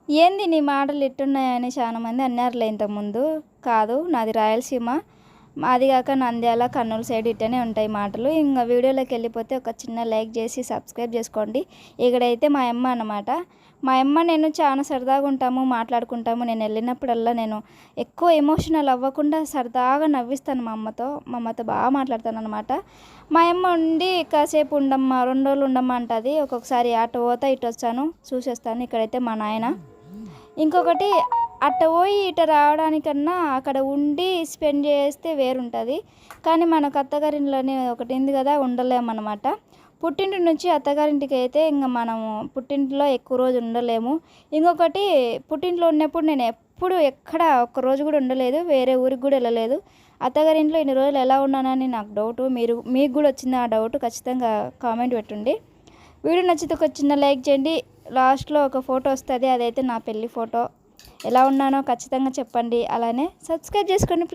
ఏంది నీ మాటలు ఇట్టున్నాయని చాలామంది అన్నారులే ఇంతకుముందు. కాదు, నాది రాయలసీమ. అది కాక నంద్యాల, కర్నూలు సైడ్ ఇట్టనే ఉంటాయి మాటలు. ఇంక వీడియోలోకి వెళ్ళిపోతే ఒక చిన్న లైక్ చేసి సబ్స్క్రైబ్ చేసుకోండి. ఇక్కడైతే మా అమ్మ అన్నమాట. మా అమ్మ నేను చాలా సరదాగా ఉంటాము, మాట్లాడుకుంటాము. నేను వెళ్ళినప్పుడల్లా నేను ఎక్కువ ఎమోషనల్ అవ్వకుండా సరదాగా నవ్విస్తాను మా అమ్మతో బాగా మాట్లాడతాను అనమాట. మా అమ్మ ఉండి కాసేపు ఉండమ్మా, 2 రోజులు ఉండమ్మా అంటుంది. ఒక్కొక్కసారి అటు పోతా ఇటు వచ్చాను, చూసేస్తాను. ఇక్కడైతే మా నాయన. ఇంకొకటి, అట్ట పోయి ఇట రావడానికన్నా అక్కడ ఉండి స్పెండ్ చేస్తే వేరుంటుంది. కానీ మనకు అత్తగారింట్లోనే ఒకటి ఉంది కదా, ఉండలేమన్నమాట. పుట్టింటి నుంచి అత్తగారింటికి అయితే ఇంకా మనము పుట్టింటిలో ఎక్కువ రోజు ఉండలేము. ఇంకొకటి, పుట్టింట్లో ఉన్నప్పుడు నేను ఎప్పుడు ఎక్కడ ఒక్కరోజు కూడా ఉండలేదు, వేరే ఊరికి కూడా వెళ్ళలేదు. అత్తగారింట్లో ఇన్ని రోజులు ఎలా ఉన్నానని నాకు డౌటు. మీకు కూడా వచ్చింది ఆ డౌట్? ఖచ్చితంగా కామెంట్ పెట్టండి. వీడియో నచ్చితే ఒక చిన్న లైక్ చేయండి. లాస్ట్లో ఒక ఫోటో వస్తుంది, అదైతే నా పెళ్ళి ఫోటో. ఎలా ఉన్నానో ఖచ్చితంగా చెప్పండి. అలానే సబ్స్క్రైబ్ చేసుకోండి.